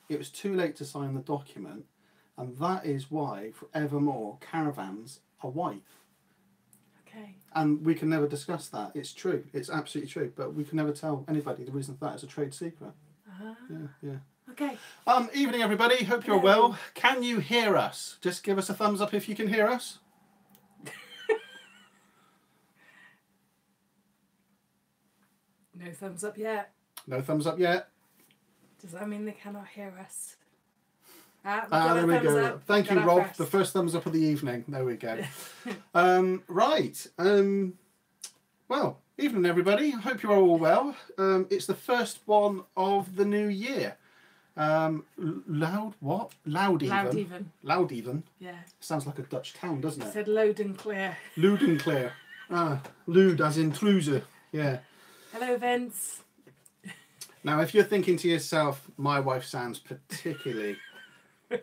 it was too late to sign the document, and that is why, forevermore, caravans are white. Okay. And we can never discuss that. It's true. It's absolutely true. But we can never tell anybody the reason for that. It's a trade secret. Yeah. Okay. Evening, everybody. Hope you're well. Can you hear us? Just give us a thumbs up if you can hear us. No thumbs up yet. No thumbs up yet. Does that mean they cannot hear us? There we go. Up. Thank you, Rob. The first thumbs up of the evening. There we go. Right. Well, evening, everybody. Hope you're all well. It's the first one of the new year. Loud what? Loud even. Loud even. Yeah. Sounds like a Dutch town, doesn't it? It said loud and clear. Loud and clear. Lude as in trouser. Yeah. Hello, Vince. Now, if you're thinking to yourself, my wife sounds particularly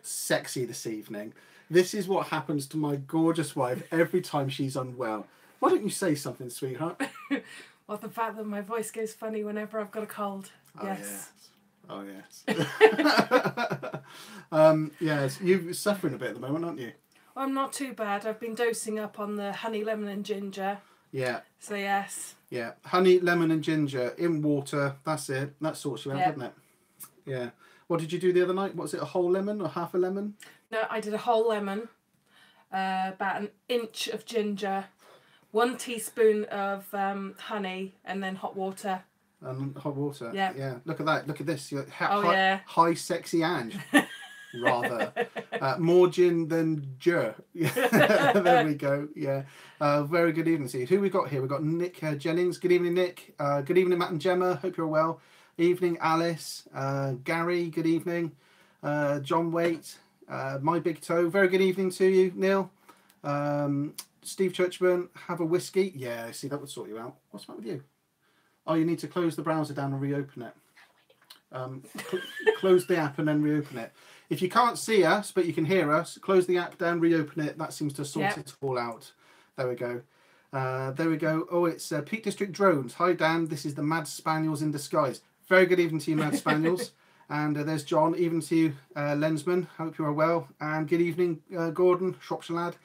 sexy this evening, this is what happens to my gorgeous wife every time she's unwell. Why don't you say something, sweetheart? Well, the fact that my voice goes funny whenever I've got a cold. Yes. Oh, yes. Yes, you're suffering a bit at the moment, aren't you? Well, I'm not too bad. I've been dosing up on the honey, lemon and ginger. Yeah. So, yes. Yeah, honey, lemon and ginger in water. That's it. That sorts you out, doesn't it? Yeah. What did you do the other night? Was it a whole lemon or half a lemon? No, I did a whole lemon, about an inch of ginger, 1 teaspoon of honey, and then hot water. Hot water. Yeah. Yeah. Look at that. Look at this. High sexy Ange. Rather. More gin than jer. There we go. Yeah. Very good evening to you. Who we got here? We've got Nick Jennings. Good evening, Nick. Good evening, Matt and Gemma. Hope you're well. Evening, Alice. Gary, good evening. John Waite. My Big Toe. Very good evening to you, Neil. Steve Churchburn. Have a whiskey. Yeah, see, that would sort you out. What's wrong with you? Oh, you need to close the browser down and reopen it. Close the app and then reopen it. If you can't see us, but you can hear us, close the app down, reopen it. That seems to sort it all out. There we go. There we go. Oh, it's Peak District Drones. Hi, Dan. This is the Mad Spaniels in disguise. Very good evening to you, Mad Spaniels. And there's John. Even to you, Lensman. Hope you are well. And good evening, Gordon, Shropshire lad.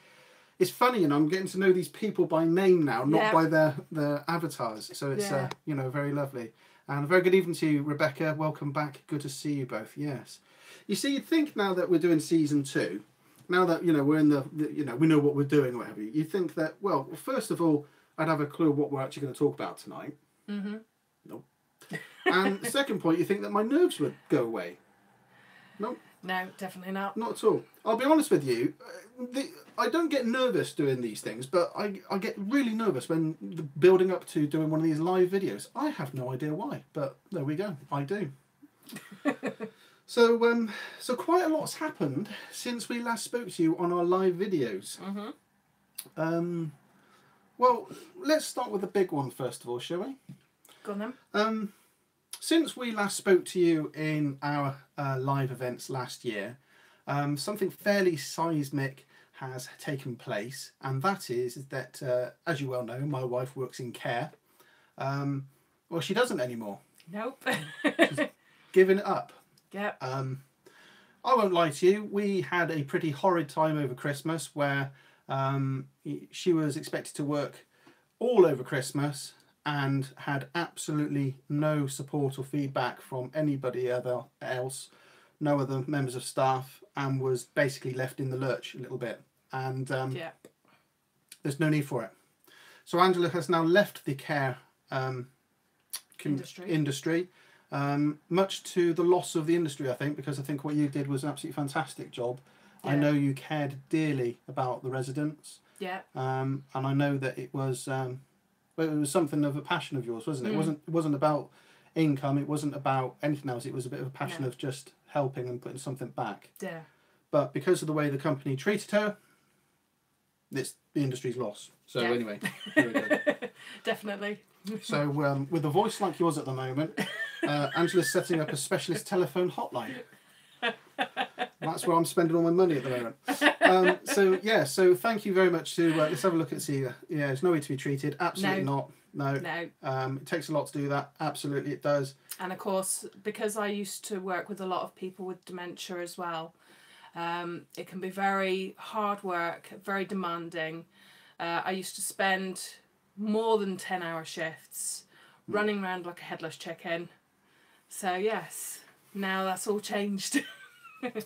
It's funny, I'm getting to know these people by name now, not by their avatars. So it's, very lovely. And a very good evening to you, Rebecca. Welcome back. Good to see you both. Yes. You see, you'd think now that we're doing season 2, now that, we're in we know what we're doing or whatever, you think that, well, first of all, I'd have a clue what we're actually going to talk about tonight. Mm-hmm. Nope. And the second point, you think that my nerves would go away. Nope. No, definitely not. Not at all. I'll be honest with you. I don't get nervous doing these things, but I get really nervous when building up to doing one of these live videos. I have no idea why, but there we go. I do. So quite a lot's happened since we last spoke to you on our live videos. Mm-hmm. Well, let's start with the big one first of all, shall we? Go on then. Since we last spoke to you in our live events last year, something fairly seismic has taken place, and that is that, as you well know, my wife works in care. Well, she doesn't anymore. Nope. She's given it up. Yep. I won't lie to you, we had a pretty horrid time over Christmas where she was expected to work all over Christmas and had absolutely no support or feedback from anybody else, no other members of staff, and was basically left in the lurch a little bit. And there's no need for it. So Angela has now left the care industry, much to the loss of the industry, I think, because I think what you did was an absolutely fantastic job. Yeah. I know you cared dearly about the residents. Yeah. And I know that it was something of a passion of yours, wasn't it? It wasn't about income. It wasn't about anything else. It was a bit of a passion of just helping and putting something back. Yeah. But because of the way the company treated her, the industry's loss. So anyway, very good. Definitely. So with a voice like yours at the moment, Angela's setting up a specialist telephone hotline. That's where I'm spending all my money at the moment. So thank you very much to let's have a look at see. Yeah, there's no way to be treated. Absolutely not. No. No. It takes a lot to do that. Absolutely, it does. And of course, because I used to work with a lot of people with dementia as well, it can be very hard work, very demanding. I used to spend more than 10-hour shifts running around like a headless chicken. So yes, now that's all changed.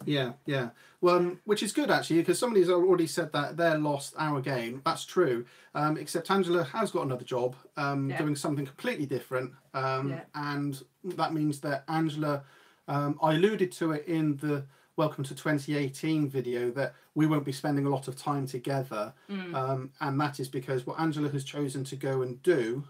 Yeah. Well, which is good actually, because somebody's already said that they're lost our gain. That's true. Except Angela has got another job, doing something completely different. And that means that Angela, I alluded to it in the Welcome to 2018 video, that we won't be spending a lot of time together. And that is because what Angela has chosen to go and do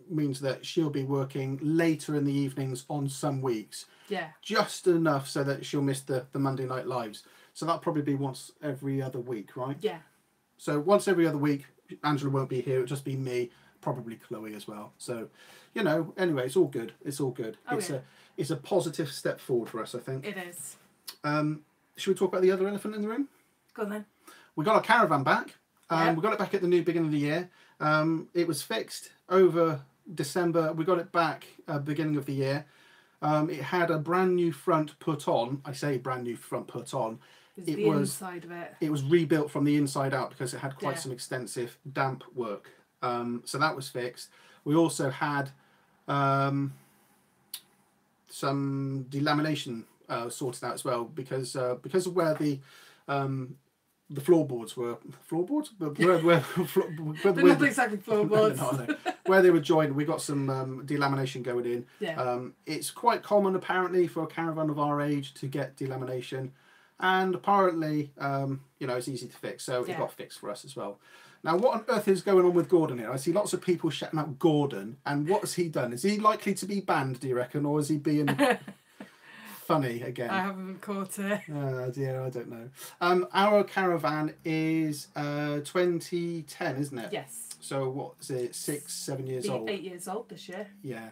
means that she'll be working later in the evenings on some weeks. Yeah. Just enough so that she'll miss the Monday night lives. So that'll probably be once every other week, right? Yeah. So once every other week, Angela won't be here. It'll just be me, probably Chloe as well. So, you know, anyway, it's all good. It's all good. It's a positive step forward for us, I think. It is. Should we talk about the other elephant in the room? Go on then. We got our Caravan back. We got it back at the beginning of the year. It was fixed over December. We got it back beginning of the year. It had a brand new front put on. I say brand new front put on. It was inside of it. It was rebuilt from the inside out because it had quite some extensive damp work. So that was fixed. We also had some delamination sorted out as well because of where the floorboards were. Floorboards? They're not exactly floorboards. No. Where they were joined, we got some delamination going in. Yeah. It's quite common, apparently, for a caravan of our age to get delamination. And apparently, it's easy to fix. So it got fixed for us as well. Now, what on earth is going on with Gordon here? I see lots of people shouting out Gordon. And what has he done? Is he likely to be banned, do you reckon? Or is he being funny again? I haven't caught it. Oh dear, I don't know. Our Caravan is 2010, isn't it? Yes. So what is it? 6-7 years old. 8 years old this year. Yeah.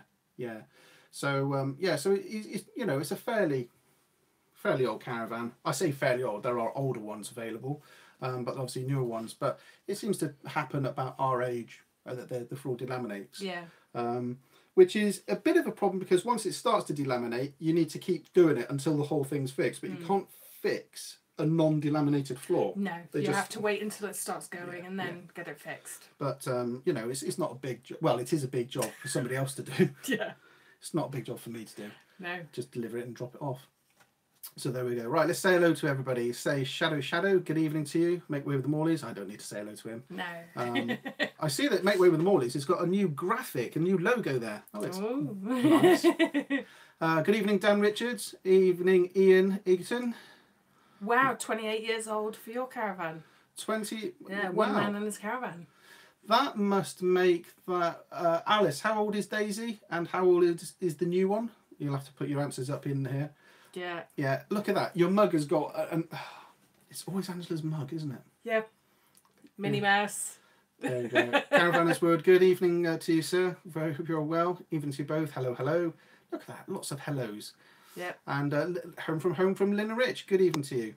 So so it's a fairly old Caravan. I say fairly old. There are older ones available, but obviously newer ones. But it seems to happen about our age that the floor delaminates. Yeah. Which is a bit of a problem because once it starts to delaminate, you need to keep doing it until the whole thing's fixed. But you can't fix a non-delaminated floor. No, you have to wait until it starts going and then get it fixed. But it's not a big job. Well, it is a big job for somebody else to do. Yeah. It's not a big job for me to do. No. Just deliver it and drop it off. So there we go. Right, let's say hello to everybody. Say Shadow, good evening to you. Make way with the Morleys. I don't need to say hello to him. No. I see that Make Way with the Morleys has got a new graphic, a new logo there. Oh, it's nice. Good evening, Dan Richards. Evening, Ian Egerton. Wow, 28 years old for your caravan. 20. Yeah, one man and his caravan. That must make that. Alice, how old is Daisy? And how old is the new one? You'll have to put your answers up in here. Yeah. Yeah, look at that. Your mug has got it's always Angela's mug, isn't it? Yeah. Minnie Mouse. There you go. Caravanner's word. Good evening to you, sir. Very hope you're well. Even to you both. Hello. Look at that. Lots of hellos. Yeah. And home from Lynn Rich. Good evening to you.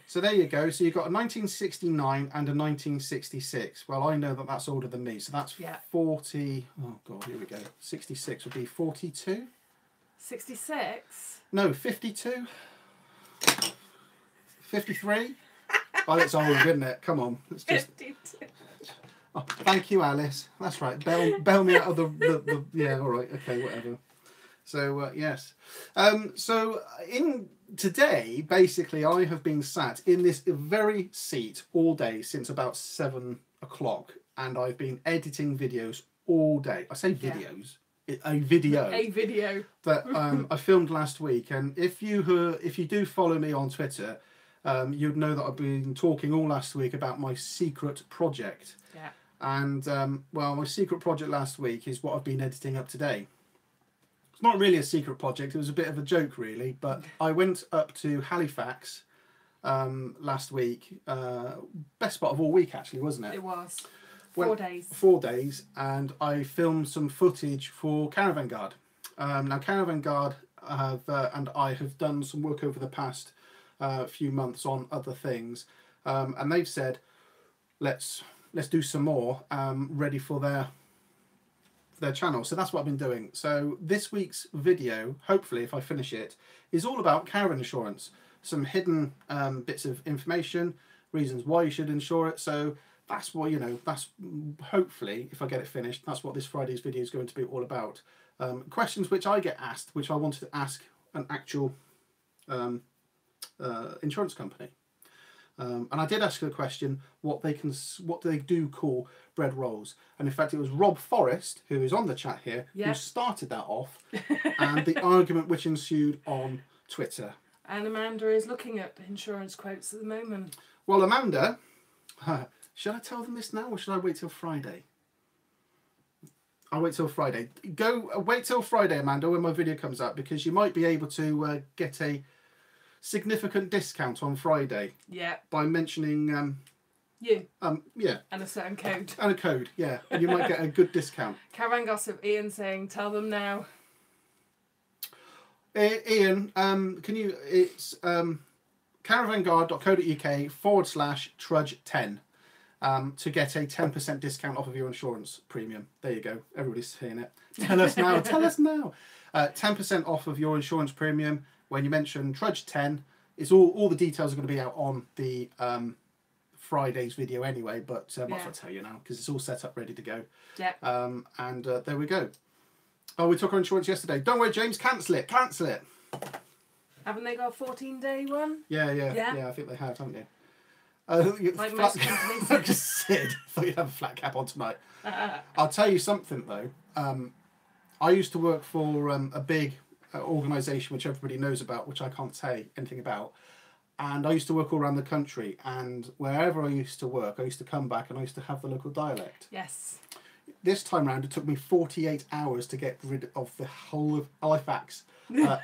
So there you go. So you've got a 1969 and a 1966. Well, I know that that's older than me. So that's 40. Oh, God, here we go. 66 would be 42. 66? No, 52. 53. Well, it's old, isn't it? Come on. Let's just... 52. Oh, thank you, Alice. That's right. Bail me out of the yeah, all right. Okay, whatever. So, yes. So, in today, basically, I have been sat in this very seat all day since about 7 o'clock, and I've been editing videos all day. I say videos. A video that I filmed last week, and if you do follow me on Twitter, you'd know that I've been talking all last week about my secret project. Yeah. And my secret project last week is what I've been editing up today. It's not really a secret project; it was a bit of a joke, really. But I went up to Halifax last week. Best part of all week, actually, wasn't it? It was. 4 days. 4 days, and I filmed some footage for Caravan Guard. Now, Caravan Guard and I have done some work over the past few months on other things, and they've said, let's let's do some more ready for their channel. So that's what I've been doing. So this week's video, hopefully if I finish it, is all about caravan insurance. Some hidden bits of information, reasons why you should insure it. So that's what, you know, that's hopefully, if I get it finished, that's what this Friday's video is going to be all about. Questions which I get asked, which I wanted to ask an actual insurance company. And I did ask the question what they do call bread rolls, and in fact it was Rob Forrest, who is on the chat here, who started that off, and the argument which ensued on Twitter. And Amanda is looking at insurance quotes at the moment. Well, Amanda, should I tell them this now or should I wait till Friday? I'll wait till Friday. Wait till Friday, Amanda, when my video comes up, because you might be able to get a significant discount on Friday. Yeah. By mentioning you. Yeah. And a certain code. And a code, yeah. And you might get a good discount. Caravan Gossip, Ian saying, tell them now. Ian, can you? It's caravanguard.co.uk/trudge10 to get a 10% discount off of your insurance premium. There you go. Everybody's saying it. Tell us now. Tell us now. 10% off of your insurance premium. When you mention Trudge10, it's all the details are going to be out on the Friday's video anyway, but might as well tell you now because it's all set up ready to go. Yeah. And there we go. Oh, we took our insurance yesterday. Don't worry, James. Cancel it. Cancel it. Haven't they got a 14-day one? Yeah. I think they have, haven't you? Like most companies. I just said, I thought you'd have a flat cap on tonight. I'll tell you something though. I used to work for a big organisation which everybody knows about, which I can't say anything about. And I used to work all around the country, and wherever I used to work, I used to come back and I used to have the local dialect. Yes. This time round, it took me 48 hours to get rid of the whole of Halifax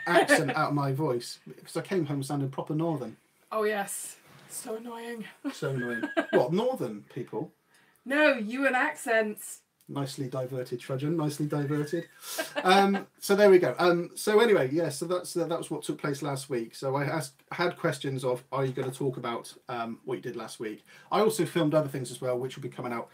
accent out of my voice, because I came home sounding proper northern. Oh yes. So annoying. So annoying. What, northern people? No, you and accents. Nicely diverted, Trudgeon. Nicely diverted. So there we go. So anyway, yeah. So that was what took place last week. So I had questions of, are you going to talk about what you did last week? I also filmed other things as well, which will be coming out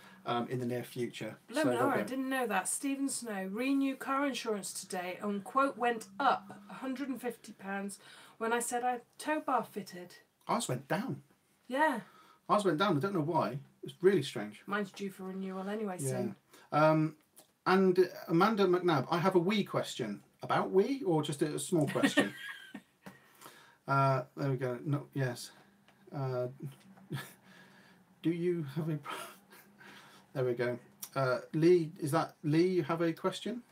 in the near future. I didn't know that. Stephen Snow, renew car insurance today, and quote went up £150 when I said I had tow bar fitted. Ours went down. Yeah. Ours went down. I don't know why. It was really strange. Mine's due for renewal anyway soon. And Amanda McNabb, I have a wee question. About wee or just a small question? There we go. No, yes. Do you have a... There we go. Lee, is that Lee? You have a question?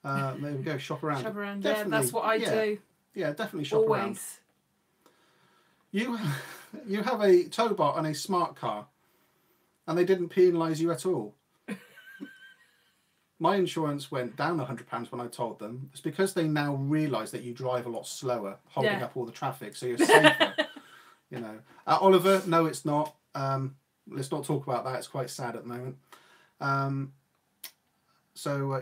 There we go. Shop around. Shop around. Yeah, that's what I do. Yeah, definitely shop around. Always. You have a tow bar on a smart car, and they didn't penalise you at all. My insurance went down £100 when I told them. It's because they now realise that you drive a lot slower, holding up all the traffic, so you're safer. You know, Oliver, no, it's not. Let's not talk about that. It's quite sad at the moment. So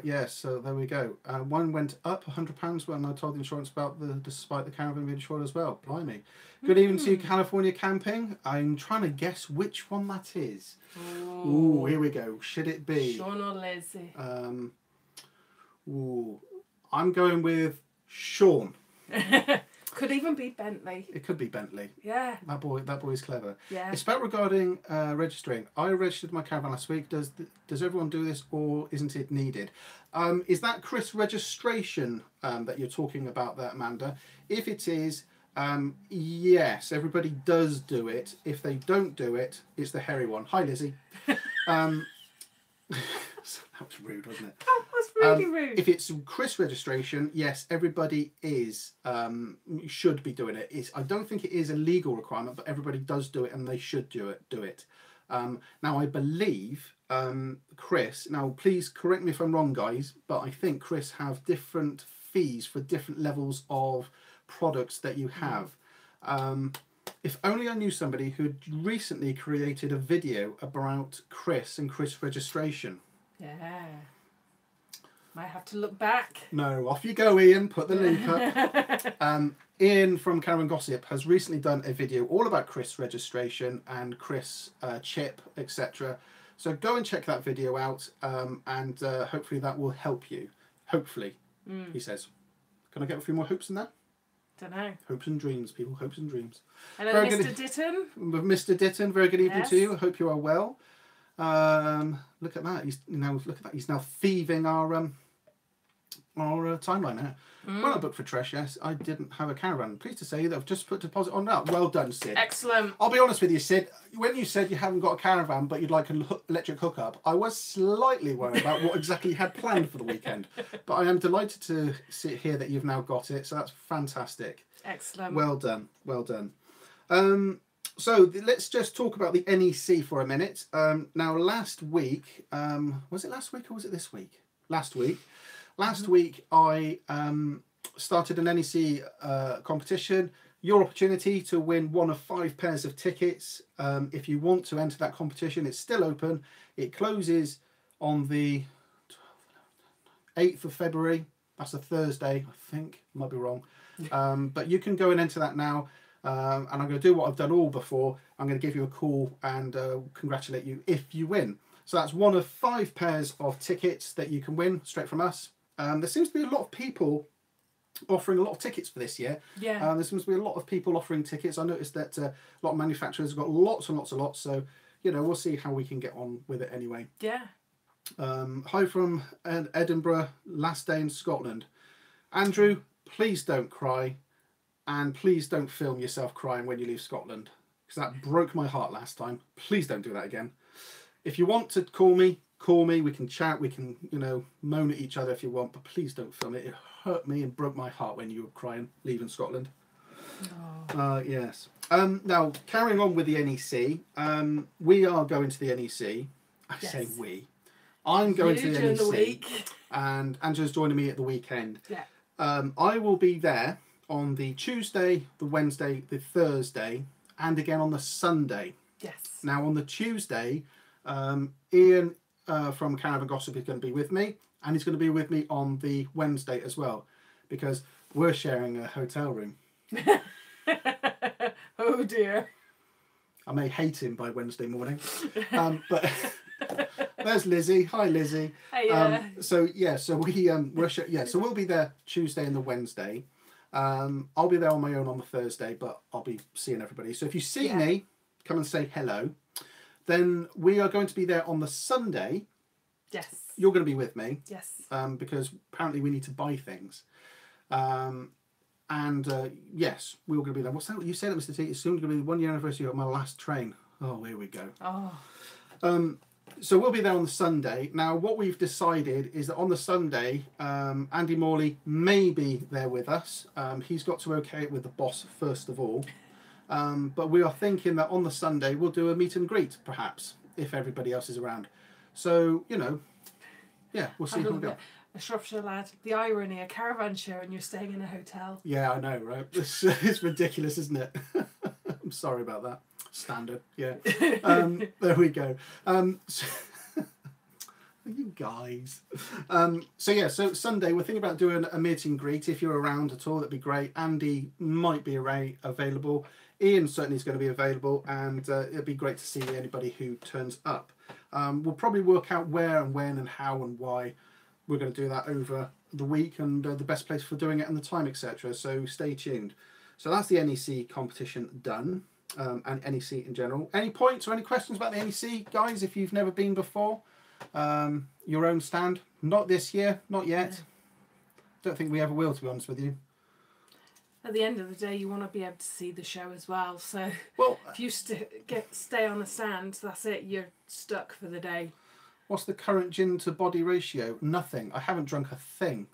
there we go. One went up £100 when I told the insurance about despite the caravan being insured as well. Blimey. Good evening to you, California Camping. I'm trying to guess which one that is. Ooh, here we go. Should it be Sean or Lizzie? I'm going with Sean. Could even be Bentley. It could be Bentley. Yeah. That boy's clever. Yeah. It's about regarding registering. I registered my caravan last week. Does everyone do this, or isn't it needed? Is that Chris registration that you're talking about there, Amanda? If it is, yes, everybody does do it. If they don't do it, it's the hairy one. Hi, Lizzie. That was rude, wasn't it? That was really rude. If it's Chris registration, yes, everybody should be doing it. I don't think it is a legal requirement, but everybody does do it, and they should do it. Now, I believe Chris. Now, please correct me if I'm wrong, guys, but I think Chris have different fees for different levels of products that you have. If only I knew somebody who had recently created a video about Chris and Chris registration. Yeah. I have to look back. No, off you go, Ian. Put the link up. Ian from Caravan Gossip has recently done a video all about Chris registration and Chris chip, etc. So go and check that video out, and hopefully that will help you. Hopefully, he says. Can I get a few more hopes in that? Don't know. Hopes and dreams, people. Hopes and dreams. Hello, Very Mr. good. Ditton. Mr. Ditton, very good evening Yes. to you. I hope you are well. Look at that. He's now thieving our timeline now. When I booked for Tresh, yes, I didn't have a caravan. Pleased to say that I've just put deposit on now. Well done, Sid. Excellent. I'll be honest with you, Sid. When you said you haven't got a caravan but you'd like an electric hookup, I was slightly worried about what exactly you had planned for the weekend. But I am delighted to hear that you've now got it. So that's fantastic. Excellent. Well done. Well done. So let's just talk about the NEC for a minute. Now, last week, was it last week or was it this week? Last week. Last week, I started an NEC competition. Your opportunity to win one of 5 pairs of tickets. If you want to enter that competition, it's still open. It closes on the 8th of February. That's a Thursday, I think. Might be wrong. But you can go and enter that now. And I'm going to do what I've done all before. I'm going to give you a call and congratulate you if you win. So that's one of 5 pairs of tickets that you can win straight from us. There seems to be a lot of people offering a lot of tickets for this year. Yeah. There seems to be a lot of people offering tickets. I noticed that a lot of manufacturers have got lots and lots and lots. So, you know, we'll see how we can get on with it anyway. Yeah. Hi from Edinburgh, last day in Scotland. Andrew, please don't cry. And please don't film yourself crying when you leave Scotland. Because that broke my heart last time. Please don't do that again. If you want to call me. We can chat. We can, you know, moan at each other if you want. But please don't film it. It hurt me and broke my heart when you were crying leaving Scotland. Oh. Yes. Now, carrying on with the NEC. We are going to the NEC. I say we. I'm going to the NEC. The week. And Angela's joining me at the weekend. Yeah. I will be there on the Tuesday, the Wednesday, the Thursday, and again on the Sunday. Yes. Now on the Tuesday, Ian from Caravan Gossip is going to be with me, and he's going to be with me on the Wednesday as well, because we're sharing a hotel room. Oh dear. I may hate him by Wednesday morning, but there's Lizzie. Hi, Lizzie. Hey. So we'll be there Tuesday and the Wednesday. I'll be there on my own on the Thursday, but I'll be seeing everybody. So if you see me, come and say hello. Then we are going to be there on the Sunday. Yes. You're going to be with me. Yes. Because apparently we need to buy things. Yes, we're going to be there. What's that? You said it, Mr. T. It's soon going to be the 1 year anniversary of my last train. Oh, here we go. Oh. So we'll be there on the Sunday. Now, what we've decided is that on the Sunday, Andy Morley may be there with us. He's got to okay it with the boss first of all. But we are thinking that on the Sunday we'll do a meet and greet, perhaps, if everybody else is around. So, you know, yeah, we'll see how we go. A Shropshire lad. The irony, a caravan show and you're staying in a hotel. Yeah, I know, right? It's ridiculous, isn't it? I'm sorry about that. Standard, yeah. There we go. You guys. So Sunday we're thinking about doing a meet and greet. If you're around at all, that'd be great. Andy might be available. Ian certainly is going to be available, and it'd be great to see anybody who turns up. We'll probably work out where and when and how and why we're going to do that over the week, and the best place for doing it and the time, etc. So stay tuned. So that's the NEC competition done. And NEC in general. Any points or any questions about the NEC, guys, if you've never been before? Your own stand? Not this year, not yet. Don't think we ever will, to be honest with you. At the end of the day, you want to be able to see the show as well. So if you stay on the stand, that's it. You're stuck for the day. What's the current gin to body ratio? Nothing. I haven't drunk a thing.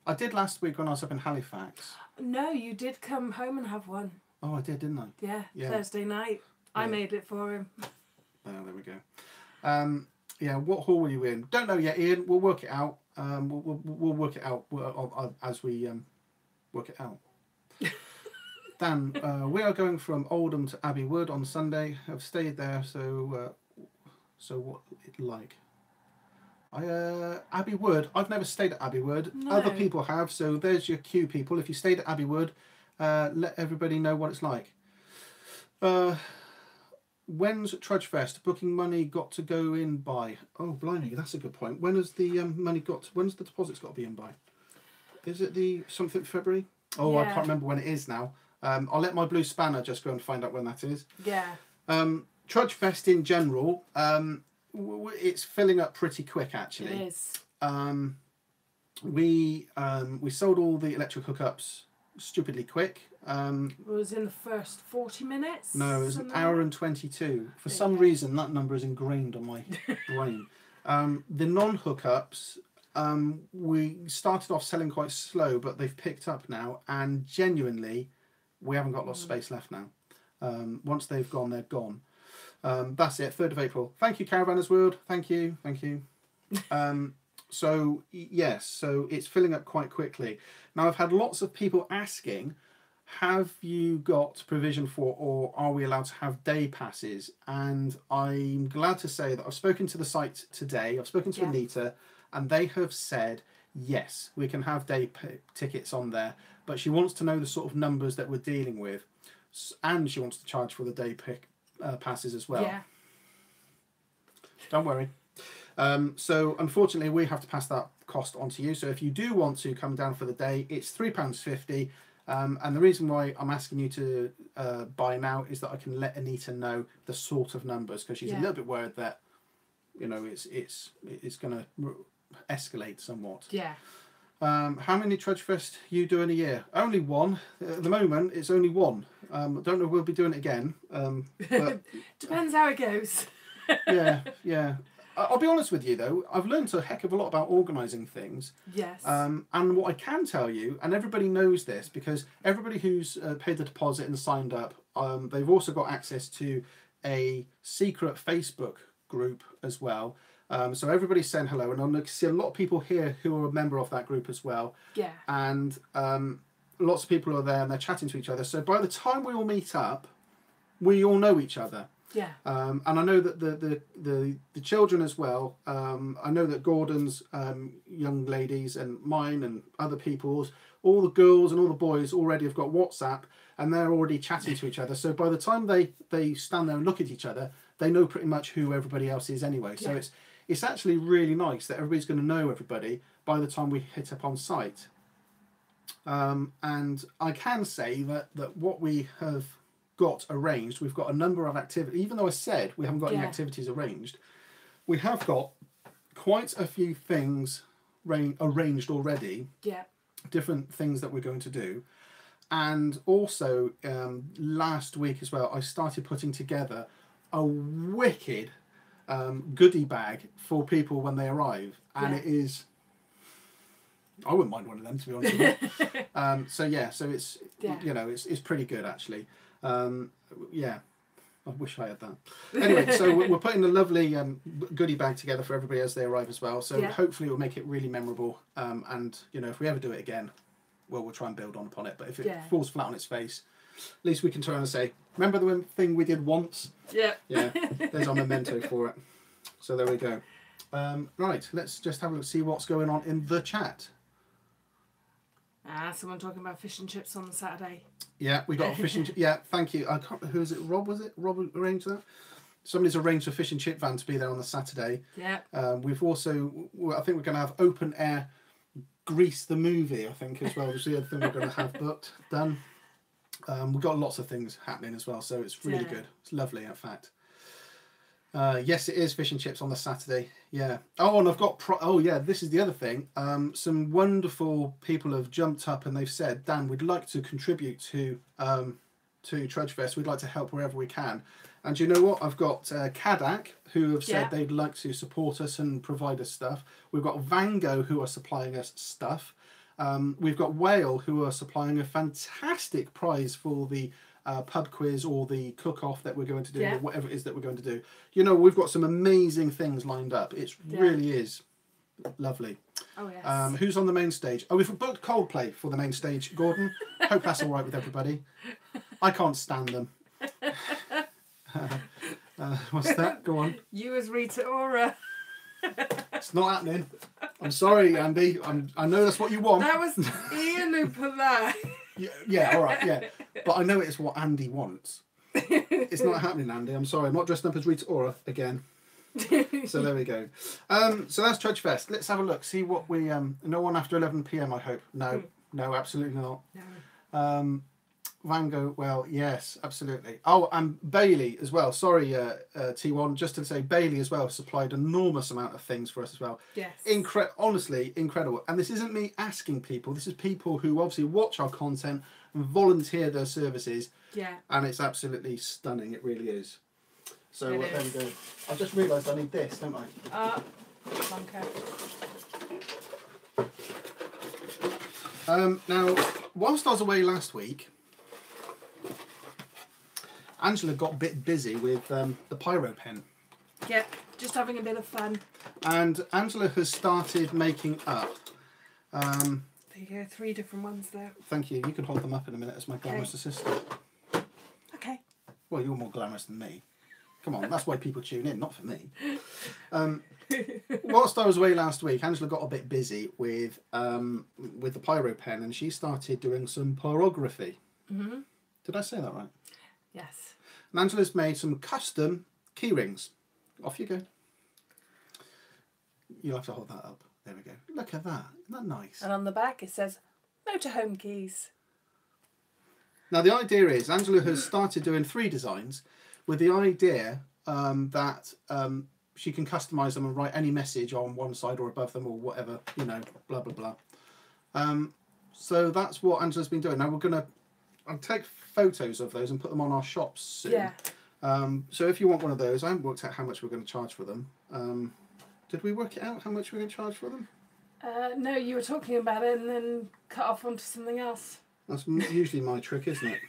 I did last week when I was up in Halifax. No, you did come home and have one. Oh, I did, didn't I? Yeah. Thursday night. I made it for him. Oh, there we go. Yeah, what hall were you in? Don't know yet, Ian. We'll work it out. We'll work it out as we work it out. Dan, we are going from Oldham to Abbey Wood on Sunday. I've stayed there, so what it like? Abbey Wood. I've never stayed at Abbey Wood. No. Other people have, so there's your cue, people. If you stayed at Abbey Wood, let everybody know what it's like. When's TrudgFest? Booking money got to go in by? Oh, blimey, that's a good point. When has the money got? When's the deposits got to be in by? Is it the something February? Oh, yeah. I can't remember when it is now. I'll let my blue spanner just go and find out when that is. Yeah. TrudgFest in general, it's filling up pretty quick actually. It is. We sold all the electric hookups stupidly quick. It was in the first 40 minutes? No, it was an hour and 22. For some reason, that number is ingrained on my brain. The non-hookups, we started off selling quite slow, but they've picked up now, and genuinely, we haven't got lots of space left now. Once they've gone, they're gone. That's it, 3rd of April. Thank you, Caravanners World. Thank you. So, yes, so it's filling up quite quickly. Now, I've had lots of people asking, have you got provision for, or are we allowed to have day passes? And I'm glad to say that I've spoken to the site today. I've spoken to Anita, and they have said, yes, we can have day tickets on there. But she wants to know the sort of numbers that we're dealing with. And she wants to charge for the day passes as well. Yeah. Don't worry. So unfortunately, we have to pass that cost on to you. So if you do want to come down for the day, it's £3.50. And the reason why I'm asking you to buy now is that I can let Anita know the sort of numbers, because she's a little bit worried that, you know, it's going to escalate somewhat. Yeah. How many TrudgFest you do in a year? Only one. At the moment, it's only one. I don't know if we'll be doing it again. But depends how it goes. yeah. I'll be honest with you, though. I've learned a heck of a lot about organising things. Yes. And what I can tell you, and everybody knows this, because everybody who's paid the deposit and signed up, they've also got access to a secret Facebook group as well. So everybody's saying hello, and I see a lot of people here who are a member of that group as well. Yeah. And lots of people are there, and they're chatting to each other. So by the time we all meet up, we all know each other. Yeah. And I know that the children as well. I know that Gordon's young ladies and mine and other people's, all the girls and all the boys already have got WhatsApp, and they're already chatting to each other. So by the time they stand there and look at each other, they know pretty much who everybody else is anyway. So it's actually really nice that everybody's going to know everybody by the time we hit up on site. And I can say that what we have got arranged, we've got a number of activities. Even though I said we haven't got any activities arranged, we have got quite a few things arranged already. Yeah. Different things that we're going to do. And also last week as well, I started putting together a wicked goodie bag for people when they arrive, and it is, I wouldn't mind one of them, to be honest with you. So it's you know, it's pretty good actually. I wish I had that. Anyway, so we're putting a lovely goodie bag together for everybody as they arrive as well. So hopefully it will make it really memorable. And you know, if we ever do it again, well, we'll try and build on upon it. But if it falls flat on its face, at least we can turn and say, remember the thing we did once? Yeah. Yeah. There's our memento for it. So there we go. Right, let's just have a look, see what's going on in the chat. Someone talking about fish and chips on the Saturday. Yeah, we got a fish and chip. Yeah, thank you. I can't. Who is it? Rob, was it? Rob arranged that. Somebody's arranged a fish and chip van to be there on the Saturday. Yeah. We've also, I think we're going to have open air Grease the movie, I think, as well. Which is the other thing we're going to have done. We've got lots of things happening as well, so it's really good. It's lovely, in fact. Yes, it is fish and chips on the Saturday. Yeah. Oh, and I've got this is the other thing. Some wonderful people have jumped up and they've said, Dan, we'd like to contribute to TrudgFest. We'd like to help wherever we can. And you know what? I've got Kadak, who have said they'd like to support us and provide us stuff. We've got Vango, who are supplying us stuff. We've got Whale, who are supplying a fantastic prize for the pub quiz or the cook-off that we're going to do, or whatever it is that we're going to do. You know, we've got some amazing things lined up. It really is lovely. Oh, yes. Who's on the main stage? Oh, we've booked Coldplay for the main stage, Gordon. Hope that's all right with everybody. I can't stand them. What's that? Go on. You as Rita Ora. It's not happening. I'm sorry, Andy. I know that's what you want. That was Ian who put that. Yeah, all right, yeah. But I know it's what Andy wants. It's not happening, Andy. I'm sorry. I'm not dressing up as Rita Ora again. So there we go. So that's TrudgFest. Let's have a look. See what we no one after 11 p.m. I hope. No, absolutely not. No. Van Gogh, well, yes, absolutely. Oh, and Bailey as well. Sorry, T1, just to say Bailey as well supplied enormous amount of things for us as well. Yes. Honestly, incredible. And this isn't me asking people. This is people who obviously watch our content and volunteer their services. Yeah. And it's absolutely stunning. It really is. So It there is. we go. I've just realised I need this, don't I? Okay. Now, whilst I was away last week, Angela got a bit busy with the pyro pen. Yeah, just having a bit of fun. And Angela has started making up. There you go, 3 different ones there. Thank you. You can hold them up in a minute as my glamorous assistant. Okay. Well, you're more glamorous than me. Come on, that's why people tune in, not for me. Whilst I was away last week, Angela got a bit busy with the pyro pen, and she started doing some pyrography. Mm-hmm. Did I say that right? Yes. And Angela's made some custom key rings. Off you go. You'll have to hold that up. There we go. Look at that. Isn't that nice? And on the back it says motorhome keys. Now the idea is Angela has started doing 3 designs with the idea that she can customise them and write any message on one side or above them or whatever, you know, blah, blah, blah. So that's what Angela's been doing. Now I'll take photos of those and put them on our shops soon. Yeah. So if you want one of those, I haven't worked out how much we're going to charge for them. Did we work it out how much we're going to charge for them? No, you were talking about it and then cut off onto something else. That's usually my trick, isn't it?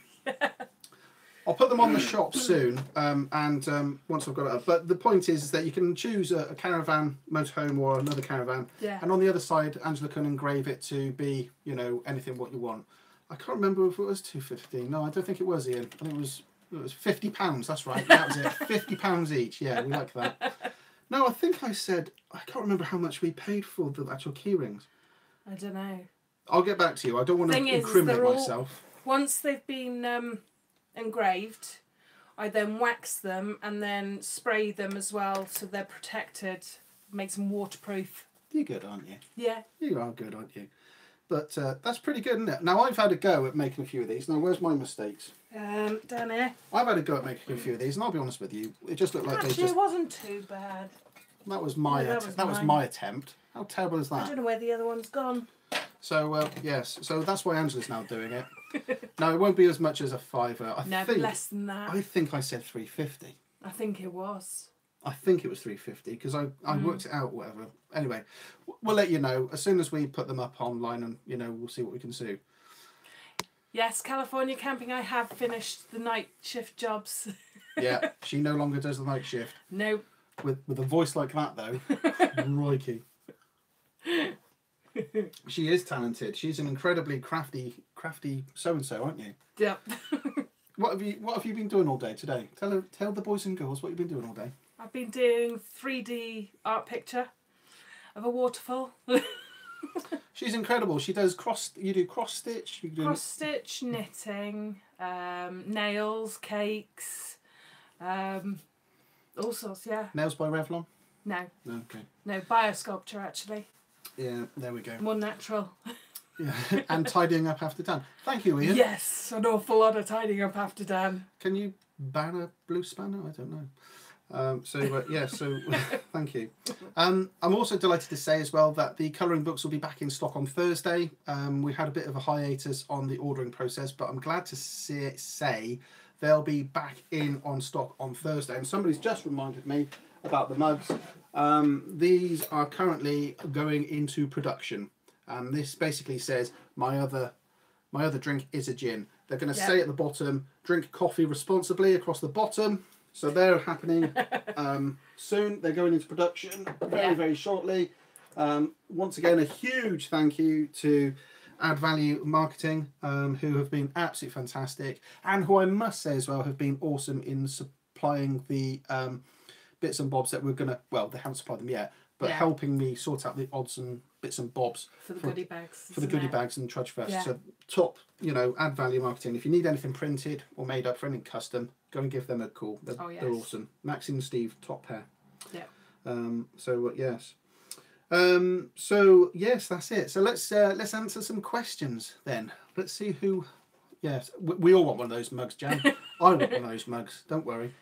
I'll put them on the shop soon, and once I've got it up. But the point is that you can choose a caravan, motorhome, or another caravan. Yeah. And on the other side, Angela can engrave it to be, you know, anything what you want. I can't remember if it was $2.50. No, I don't think it was, Ian. I think it was £50. That's right. That was it. £50 each. Yeah, we like that. No, I think I said I can't remember how much we paid for the actual key rings. I don't know. I'll get back to you. I don't want to incriminate myself. Once they've been engraved, I then wax them and then spray them as well so they're protected, makes them waterproof. You're good, aren't you? Yeah. You are good, aren't you? But that's pretty good, isn't it? Now, I've had a go at making a few of these. Now, where's my mistakes? Down here. I've had a go at making a few of these, and I'll be honest with you, it just looked like Actually, it wasn't too bad. That was my that was my attempt. How terrible is that? I don't know where the other one's gone. So yes, so that's why Angela's now doing it. No, it won't be as much as a £5. I think less than that. I think I said £3.50. I think it was. I think it was £3.50 because I worked it out. Whatever. Anyway, we'll let you know as soon as we put them up online, and you know we'll see what we can do. Yes, California camping. I have finished the night shift jobs. Yeah, she no longer does the night shift. No. With a voice like that though, crikey. She is talented. She's an incredibly crafty so and so, aren't you? Yep. What have you been doing all day today? Tell the boys and girls what you've been doing all day. I've been doing 3D art picture of a waterfall. She's incredible. She does you do cross stitch. Cross stitch, knitting, nails, cakes, all sorts. Yeah. Nails by Revlon. No. No. Okay. No, biosculpture actually. Yeah. There we go. More natural. Yeah. And tidying up after Dan. Thank you, Ian. Yes, an awful lot of tidying up after Dan. Can you ban a blue spanner? I don't know. So thank you. I'm also delighted to say as well that the colouring books will be back in stock on Thursday. We had a bit of a hiatus on the ordering process, but I'm glad to say they'll be back in on stock on Thursday. And somebody's just reminded me about the mugs. These are currently going into production. This basically says my other drink is a gin. They're going to say at the bottom, drink coffee responsibly across the bottom. So they're happening soon. They're going into production very, very shortly. Once again, a huge thank you to Add Value Marketing, who have been absolutely fantastic, and who I must say as well have been awesome in supplying the bits and bobs that we're going to, well, they haven't supplied them yet, but helping me sort out the odds and bits and bobs for the goodie bags. For the goodie bags and TrudgFest. Yeah. So top, add value marketing. If you need anything printed or made up for anything custom, go and give them a call. They're awesome. Maxine and Steve, top pair. Yeah. Yes. So yes, that's it. So let's answer some questions then. Let's see who. Yes, we all want one of those mugs, Jan. I want one of those mugs. Don't worry.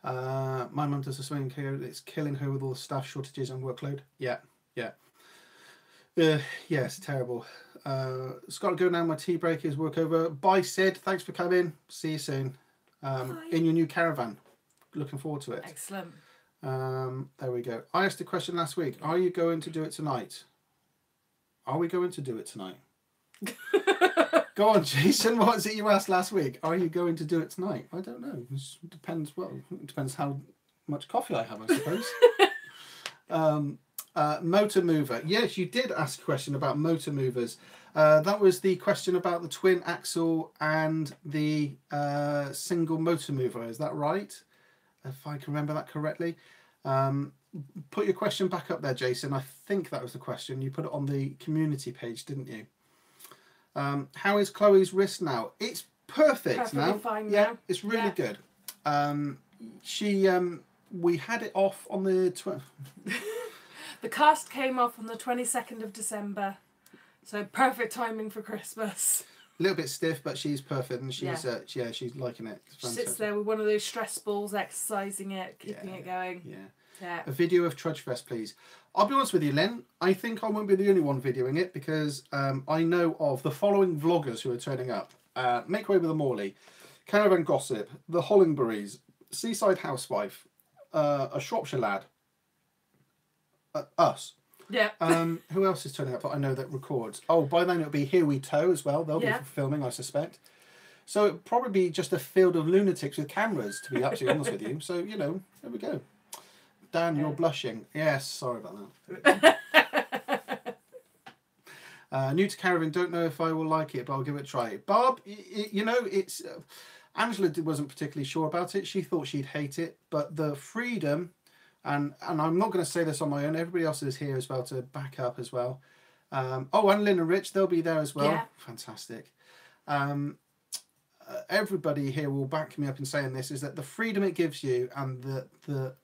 My mum does a swimming career. It's killing her with all the staff shortages and workload. Yeah. It's terrible. It's got to go now. My tea break is work over. Bye, Sid. Thanks for coming. See you soon. In your new caravan. Looking forward to it. Excellent. There we go. I asked a question last week. Are you going to do it tonight? Are we going to do it tonight? Go on, Jason. What was it you asked last week? Are you going to do it tonight? I don't know. It depends. Well, it depends how much coffee I have, I suppose. Motor mover. Yes, you did ask a question about motor movers. That was the question about the twin axle and the single motor mover. Is that right? If I can remember that correctly. Put your question back up there, Jason. I think that was the question. You put it on the community page, didn't you? How is Chloe's wrist now? It's perfect. Perfectly now. Fine yeah, now. It's really good. We had it off on the 12th. The cast came off on the 22nd of December, so perfect timing for Christmas. A little bit stiff, but she's perfect, and she's she's liking it. She sits there with one of those stress balls, exercising it, keeping it going. Yeah. A video of TrudgFest, please. I'll be honest with you, Len. I think I won't be the only one videoing it because I know of the following vloggers who are turning up: Make Way with a Morley, Caravan Gossip, the Hollingburys, Seaside Housewife, a Shropshire Lad, us. Yeah. Who else is turning up that I know that records? Oh, by then it'll be Here We Tow as well. They'll be filming, I suspect. So it'll probably be just a field of lunatics with cameras, to be absolutely honest with you. So, there we go. Dan, you're blushing. Yes, sorry about that. New to Caravan, don't know if I will like it, but I'll give it a try. Barb, it's... Angela wasn't particularly sure about it. She thought she'd hate it, but the freedom... And I'm not going to say this on my own. Everybody else is here as well to back up as well. And Lynn and Rich, they'll be there as well. Yeah. Fantastic. Everybody here will back me up in saying this, is that the freedom it gives you and the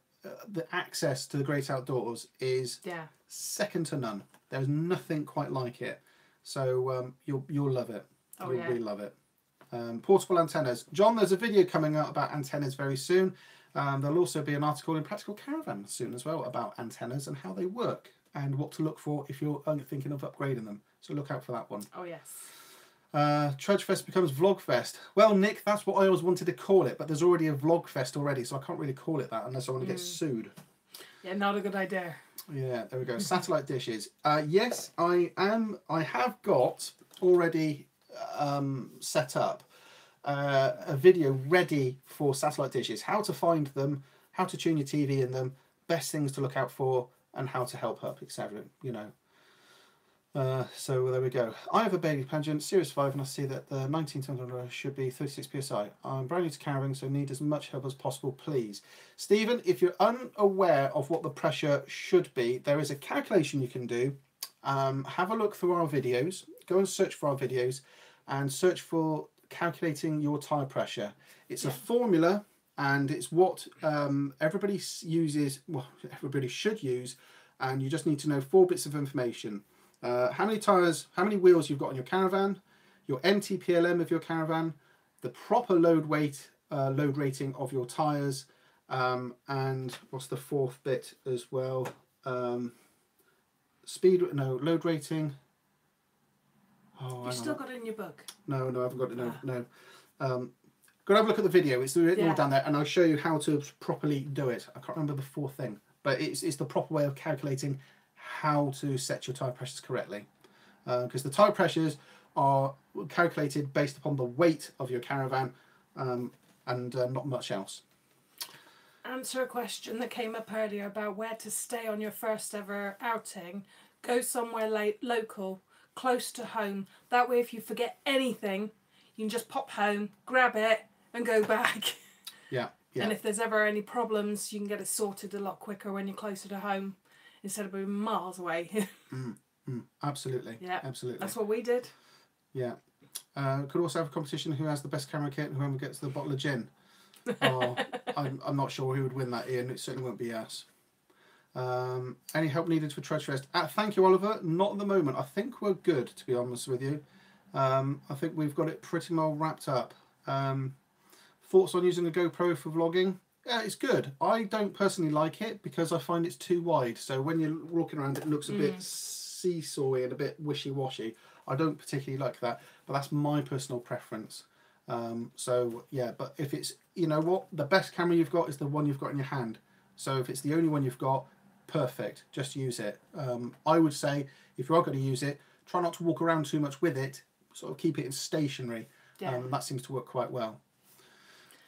access to the great outdoors is second to none. There's nothing quite like it. So you'll love it. You'll really love it. Portable antennas. John, there's a video coming out about antennas very soon. There'll also be an article in Practical Caravan soon as well about antennas and how they work and what to look for if you're thinking of upgrading them. So look out for that one. Oh, yes. TrudgFest becomes Vlogfest. Well, Nick, that's what I always wanted to call it, but there's already a Vlogfest already, so I can't really call it that unless I want to get sued. Yeah, not a good idea. Yeah, there we go. Satellite dishes. Yes, I have got already set up a video ready for satellite dishes, how to find them, how to tune your TV in them, best things to look out for, and how to help up, etc. So there we go. I have a baby pageant, Series 5, and I see that the 19 should be 36 psi. I'm brand new to Caravan, so need as much help as possible, please. Stephen, if you're unaware of what the pressure should be, there is a calculation you can do. Have a look through our videos, go and search for our videos, and search for calculating your tire pressure. It's a formula, and it's what everybody uses. Well, everybody should use, and you just need to know 4 bits of information: how many tires, how many wheels you've got on your Caravan, your MTPLM of your Caravan, the proper load weight, load rating of your tires, and what's the 4th bit as well? Load rating. Oh, You've still got it in your book? No, I haven't got it. No. Go and have a look at the video. It's written all down there, and I'll show you how to properly do it. I can't remember the 4th thing, but it's the proper way of calculating how to set your tyre pressures correctly. Because the tyre pressures are calculated based upon the weight of your Caravan, and not much else. Answer a question that came up earlier about where to stay on your first ever outing. Go somewhere local, close to home. That way, if you forget anything, you can just pop home, grab it, and go back. Yeah. Yeah. And if there's ever any problems, you can get it sorted a lot quicker when you're closer to home instead of being miles away. Absolutely. Yeah. Absolutely. That's what we did. Yeah. Could also have a competition who has the best camera kit and whoever gets the bottle of gin. Oh, I'm not sure who would win that, Ian. It certainly won't be us. Any help needed for TrudgFest? Thank you, Oliver. Not at the moment. I think we're good, to be honest with you. I think we've got it pretty well wrapped up. Thoughts on using a GoPro for vlogging? Yeah, it's good. I don't personally like it because I find it's too wide. So when you're walking around, it looks a bit seesawy and a bit wishy-washy. I don't particularly like that, but that's my personal preference. So yeah, but if it's, you know what, the best camera you've got is the one you've got in your hand. So if it's the only one you've got, perfect, just use it. I would say if you are going to use it, try not to walk around too much with it, sort of keep it in stationary. That seems to work quite well.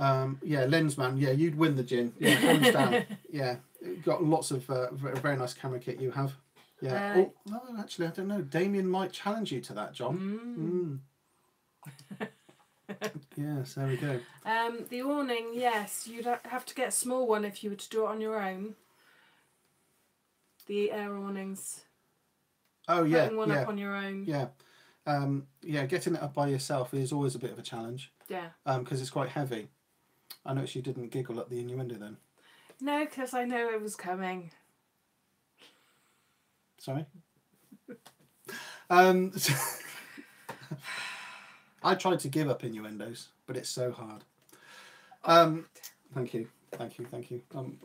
Yeah, Lensman, yeah, you'd win the gin. Yeah, hands down. Yeah, got lots of very nice camera kit you have. Yeah. Oh, no, actually, I don't know. Damien might challenge you to that, John. Yes, there we go. The awning, yes, you'd have to get a small one if you were to do it on your own. The air awnings. Oh yeah, putting one up on your own. Yeah, yeah. Getting it up by yourself is always a bit of a challenge. Yeah. Because it's quite heavy. I noticed you didn't giggle at the innuendo then. No, because I know it was coming. Sorry. I tried to give up innuendos, but it's so hard. Thank you. I'm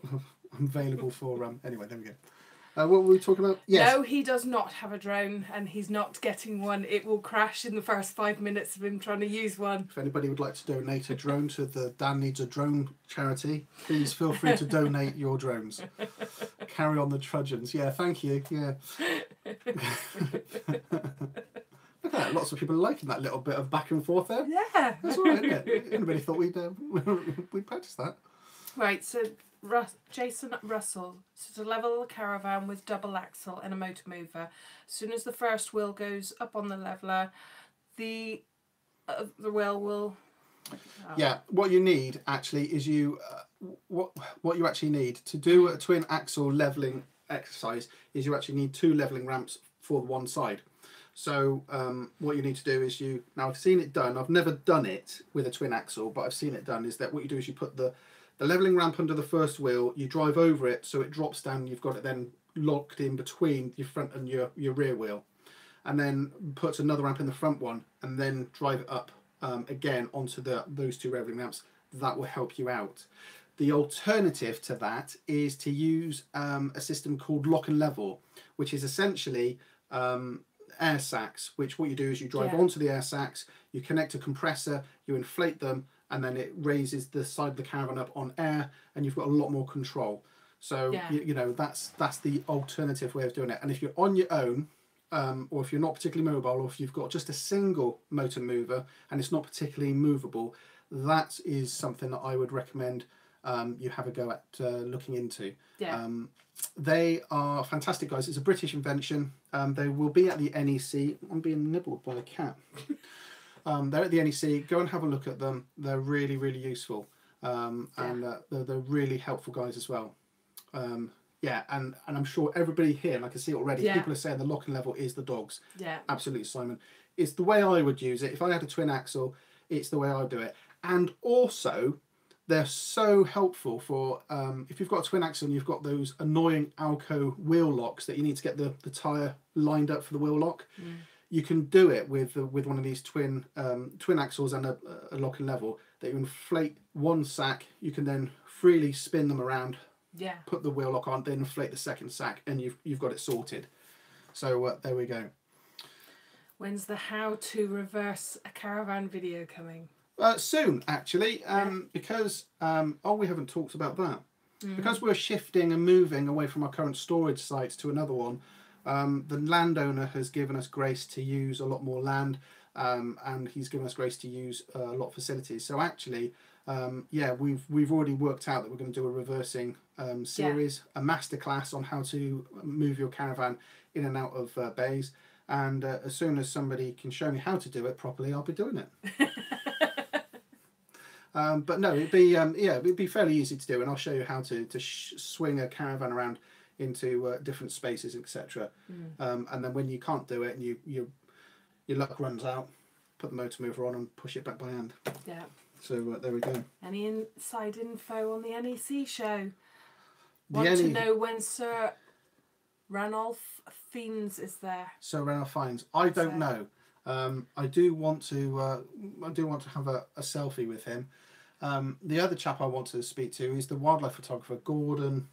available for anyway, there we go. What were we talking about? Yes. No, he does not have a drone, and he's not getting one. It will crash in the first 5 minutes of him trying to use one. If anybody would like to donate a drone to the Dan Needs a Drone charity, please feel free to donate your drones. Carry on the trudgeons. Yeah, thank you. Yeah. Look at that. Lots of people are liking that little bit of back and forth there. Yeah. That's all right, isn't it? Anybody thought we'd practice that? Right, so Jason Russell. So to level a caravan with double axle and a motor mover. As soon as the first wheel goes up on the leveler, the wheel will... Oh. Yeah, what you need actually is what you actually need to do a twin axle leveling exercise is you actually need 2 leveling ramps for one side. So what you need to do is now I've seen it done. I've never done it with a twin axle, but I've seen it done. Is that what you do? Is you put the leveling ramp under the first wheel, you drive over it so it drops down. You've got it then locked in between your front and your rear wheel, and then put another ramp in the front one, and then drive it up again onto those 2 leveling ramps. That will help you out. The alternative to that is to use a system called lock and level, which is essentially air sacs, which what you do is you drive onto the air sacs, you connect a compressor, you inflate them, and then it raises the side of the caravan up on air, and you've got a lot more control. So you know that's the alternative way of doing it. And if you're on your own, or if you're not particularly mobile, or if you've got just a single motor mover and it's not particularly movable, that is something that I would recommend you have a go at looking into. They are fantastic guys. It's a British invention. They will be at the NEC. I'm being nibbled by a cat. They're at the NEC. Go and have a look at them. They're really, really useful. And they're really helpful guys as well. Yeah, and I'm sure everybody here, and I can see it already, people are saying the lock and level is the dogs. Yeah. Absolutely, Simon. It's the way I would use it. If I had a twin axle, it's the way I do it. And also, they're so helpful for if you've got a twin axle and you've got those annoying Alco wheel locks that you need to get the tyre lined up for the wheel lock. You can do it with one of these twin axles and a lock and level that you inflate one sack. You can then freely spin them around. Yeah. Put the wheel lock on, then inflate the second sack, and you've got it sorted. So there we go. When's the how to reverse a caravan video coming? Soon, actually, because we haven't talked about that. Because we're shifting and moving away from our current storage sites to another one. The landowner has given us grace to use a lot more land, and he's given us grace to use a lot of facilities. So actually, we've already worked out that we're going to do a reversing series, a masterclass on how to move your caravan in and out of bays. And as soon as somebody can show me how to do it properly, I'll be doing it. But no, it'd be fairly easy to do, and I'll show you how to swing a caravan around into different spaces, etc. And then when you can't do it and your luck runs out, put the motor mover on and push it back by hand. Yeah. So there we go. Any inside info on the NEC show? Want to know when Sir Ranulph Fiennes is there? Sir Ranulph Fiennes. I don't know. I do want to have a selfie with him. The other chap I want to speak to is the wildlife photographer Gordon.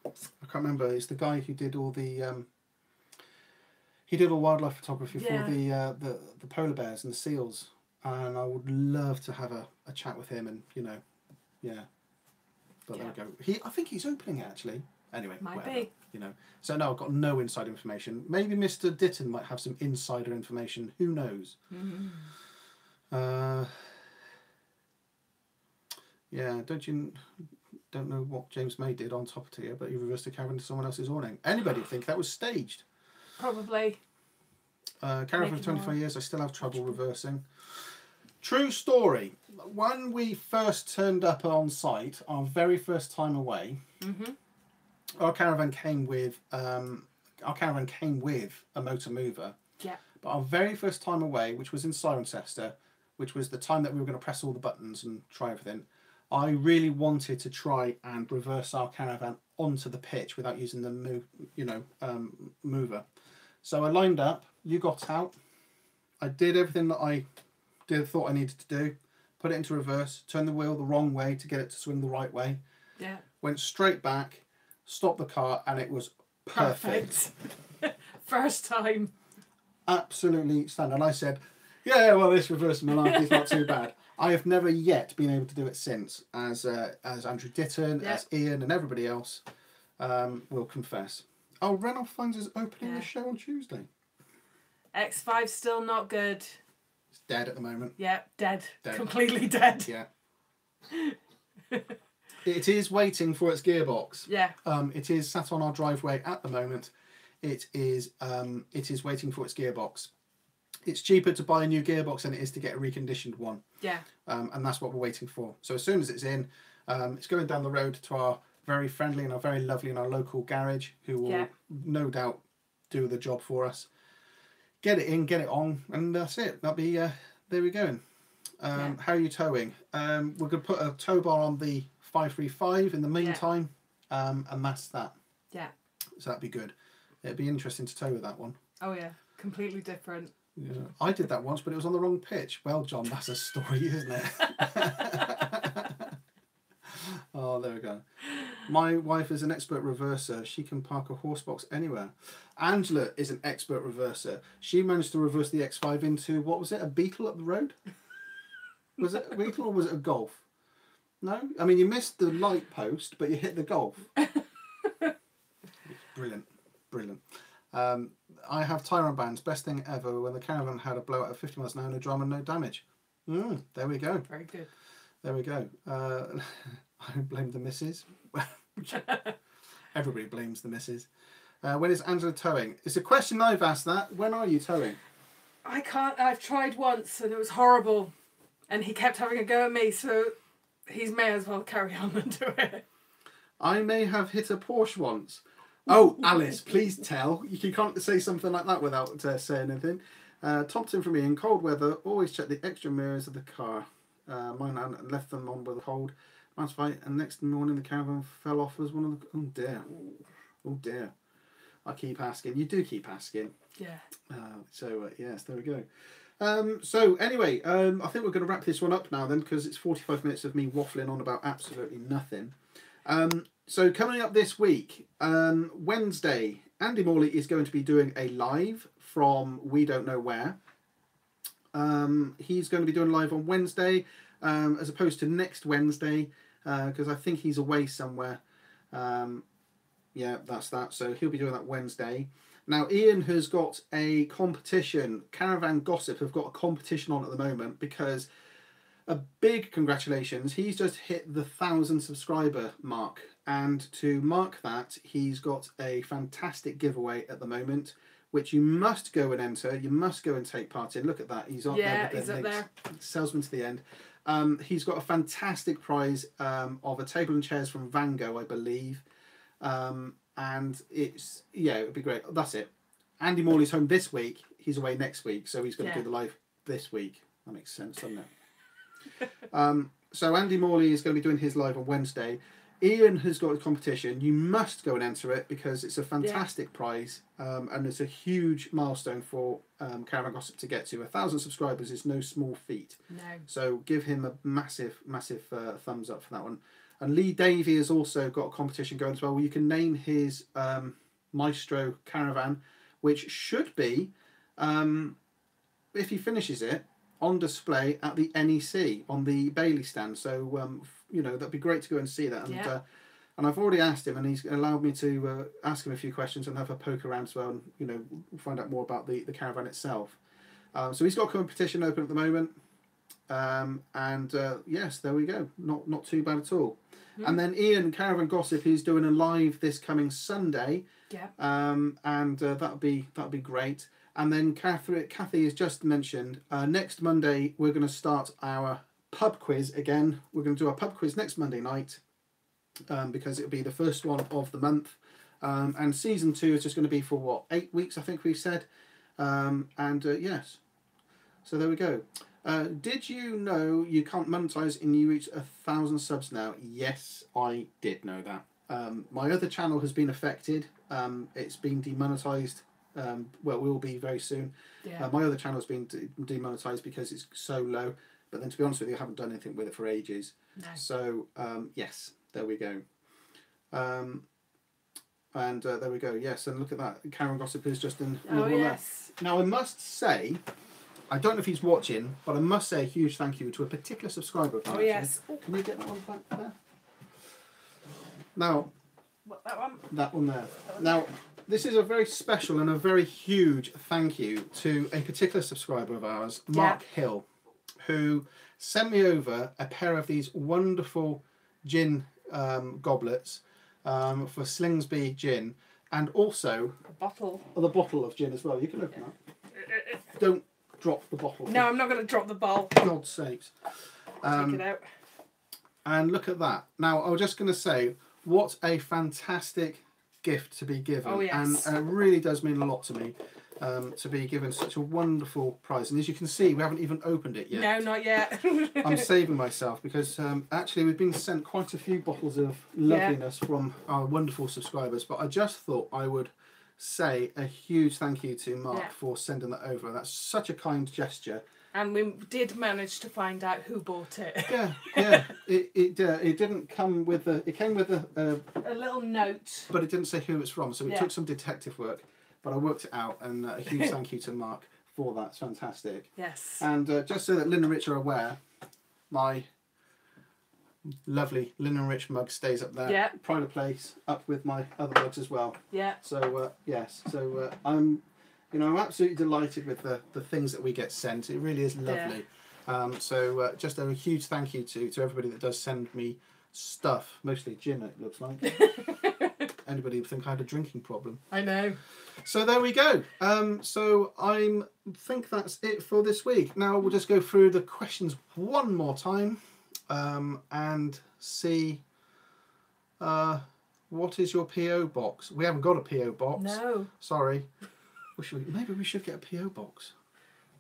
I can't remember. It's the guy who did all the he did all wildlife photography for the polar bears and the seals, and I would love to have a chat with him, and But there we go. I think he's opening it, actually. Anyway, might whatever, be. So no, I've got no inside information. Maybe Mr. Ditton might have some insider information. Who knows? Yeah, don't know what James May did on top of here, but he reversed the caravan to someone else's awning. Anybody think that was staged? Probably. Caravan for 25 years, I still have trouble reversing. True story. When we first turned up on site, our very first time away, our caravan came with a motor mover. Yeah. But our very first time away, which was in Cirencester, which was the time that we were going to press all the buttons and try everything, I really wanted to try and reverse our caravan onto the pitch without using the mover. So I lined up. You got out. I did everything that I thought I needed to do. Put it into reverse. Turn the wheel the wrong way to get it to swing the right way. Yeah. Went straight back. Stopped the car, and it was perfect. First time. Absolutely standard. And I said, yeah, well, this reverse malarkey is not too bad. I have never yet been able to do it since, as Andrew Ditton, as Ian, and everybody else will confess. Oh, Ranulph Fiennes is opening the show on Tuesday. X5 still not good. It's dead at the moment. Yeah, dead. Completely dead. Yeah. It is waiting for its gearbox. Yeah. It is sat on our driveway at the moment. It is waiting for its gearbox. It's cheaper to buy a new gearbox than it is to get a reconditioned one. Yeah. And that's what we're waiting for. So as soon as it's in, it's going down the road to our very friendly and our very lovely and our local garage, who will no doubt do the job for us. Get it in, get it on, and that's it. That'll be there we go. How are you towing? We're going to put a tow bar on the 535 in the meantime, and that's that. Yeah. So that'd be good. It'd be interesting to tow with that one. Oh yeah, completely different. Yeah, I did that once, but it was on the wrong pitch. Well, John, that's a story, isn't it? Oh, there we go. My wife is an expert reverser. She can park a horse box anywhere. Angela is an expert reverser. She managed to reverse the X5 into, what was it, a Beetle up the road? Was it a Beetle or was it a Golf? No? I mean, you missed the light post, but you hit the Golf. Brilliant. Brilliant. I have tyre bands. Best thing ever. When the caravan had a blowout of 50 miles an hour, no drama, no damage. There we go. Very good. There we go. I blame the missus. Everybody blames the missus. When is Angela towing? It's a question I've asked that. When are you towing? I can't. I've tried once and it was horrible. And he kept having a go at me, so he may as well carry on and do it. I may have hit a Porsche once. Oh, Alice, please tell. You can't say something like that without saying anything. Thompson from me, in cold weather, always check the extra mirrors of the car. Mine left them on with a cold. Mouse fight, and next morning the caravan fell off as one of the... Oh dear. Oh dear. I keep asking. You do keep asking. Yeah. Yes, there we go. So anyway, I think we're going to wrap this one up now then, because it's 45 minutes of me waffling on about absolutely nothing. So coming up this week, Wednesday, Andy Morley is going to be doing a live from we don't know where. He's going to be doing live on Wednesday, as opposed to next Wednesday, because I think he's away somewhere. Yeah, that's that. So he'll be doing that Wednesday. Now, Ian has got a competition. Caravan Gossip have got a competition on at the moment because a big congratulations. He's just hit the 1,000 subscriber mark. And to mark that, he's got a fantastic giveaway at the moment, which you must go and enter. You must go and take part in. Look at that. He's on there. Yeah, he's up there. Salesman to the end. He's got a fantastic prize of a table and chairs from Van Gogh, I believe. And it's, yeah, it would be great. That's it. Andy Morley's home this week. He's away next week, so he's going to do the live this week. That makes sense, doesn't it? So Andy Morley is going to be doing his live on Wednesday. Ian has got a competition. You must go and enter it because it's a fantastic prize, and it's a huge milestone for Caravan Gossip to get to. 1,000 subscribers is no small feat. No. So give him a massive thumbs up for that one. And Lee Davey has also got a competition going as well, where you can name his Maestro Caravan, which should be, if he finishes it, on display at the NEC on the Bailey stand. So you know, that'd be great to go and see that. And and I've already asked him, and he's allowed me to ask him a few questions and have a poke around as well, and you know, find out more about the caravan itself. So he's got a competition open at the moment, and yes, there we go. Not too bad at all. And then Ian Caravan Gossip, who's doing a live this coming Sunday. Yeah. And that'll be great. And then Kathy has just mentioned next Monday we're going to start our pub quiz again. We're going to do our pub quiz next Monday night because it'll be the first one of the month. And season 2 is just going to be for what, 8 weeks, I think we said. Yes. So there we go. Did you know you can't monetize and you reach 1,000 subs now? Yes, I did know that. My other channel has been affected. It's been demonetized. Well, will be very soon. Yeah. My other channel has been demonetized because it's so low. But then, to be honest with you, I haven't done anything with it for ages. No. So yes, there we go. There we go. Yes, and look at that. Caravan Gossip is just in. Oh yes. Now I must say, I don't know if he's watching, but I must say a huge thank you to a particular subscriber of mine. Oh yes. Can you get that one back there? Now. What, that one? That one there. Now. This is a very special and a very huge thank you to a particular subscriber of ours, Mark Hill, who sent me over a pair of these wonderful gin goblets for Slingsby Gin, and also a bottle. The bottle of gin as well. You can open that. Don't drop the bottle. No, I'm not going to drop the bowl. God's sakes. Take it out. And look at that. Now, I was just going to say, what a fantastic gift to be given. Oh, yes. And it really does mean a lot to me to be given such a wonderful prize. And as you can see, we haven't even opened it yet. No, not yet. I'm saving myself because actually we've been sent quite a few bottles of loveliness from our wonderful subscribers, but I just thought I would say a huge thank you to Mark for sending that over. That's such a kind gesture. And we did manage to find out who bought it. Yeah. It didn't come with a. It came with a little note. But it didn't say who it's from, so it took some detective work. But I worked it out, and a huge thank you to Mark for that. It's fantastic. Yes. And just so that Lynn and Rich are aware, my lovely Lynn and Rich mug stays up there. Yeah. Pride of place, up with my other mugs as well. Yeah. So yes. So I'm. I'm absolutely delighted with the things that we get sent. It really is lovely. Yeah. Just a huge thank you to everybody that does send me stuff. Mostly gin, it looks like. Anybody would think I had a drinking problem. I know. So there we go. So I think that's it for this week. Now we'll just go through the questions one more time and see what is your PO box. We haven't got a PO box. No. Sorry. Maybe we should get a PO box.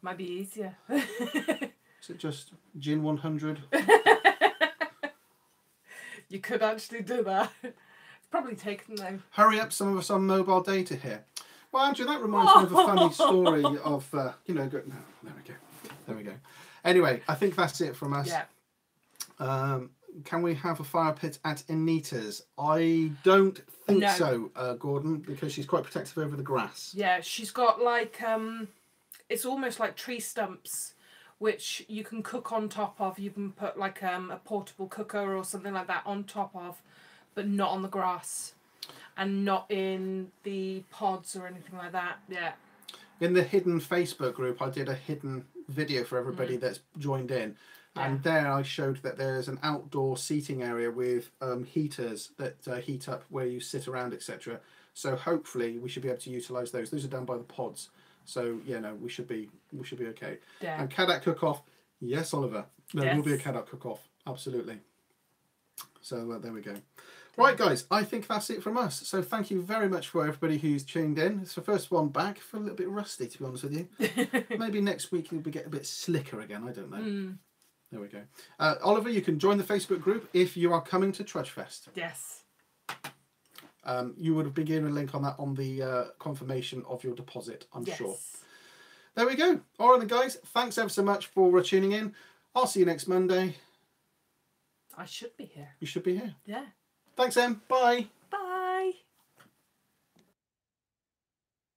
Might be easier. Is it just Gin 100? You could actually do that. It's probably taken though. Hurry up, some of us on mobile data here. Well, Andrew, that reminds me of a funny story of, no, there we go. Anyway, I think that's it from us. Yeah. Can we have a fire pit at Anita's? I don't think so, Gordon, because she's quite protective over the grass. Yeah, she's got like, it's almost like tree stumps, which you can cook on top of. You can put like a portable cooker or something like that on top of, but not on the grass and not in the pods or anything like that. Yeah. In the hidden Facebook group, I did a hidden video for everybody that's joined in. And there I showed that there's an outdoor seating area with heaters that heat up where you sit around, etc. So hopefully we should be able to utilise those. Those are down by the pods. So yeah, no, we should be okay. Yeah. And Cadat cook-off, yes, Oliver. There will be a Cadat cook-off, absolutely. So there we go. Right, guys, I think that's it from us. So thank you very much for everybody who's tuned in. It's the first one back. I feel a little bit rusty, to be honest with you. Maybe next week it'll get a bit slicker again. I don't know. There we go. Oliver, you can join the Facebook group if you are coming to TrudgFest. Yes. You would have been given a link on that on the confirmation of your deposit, I'm sure. There we go. All right, then, guys. Thanks ever so much for tuning in. I'll see you next Monday. I should be here. You should be here. Yeah. Thanks, Em. Bye.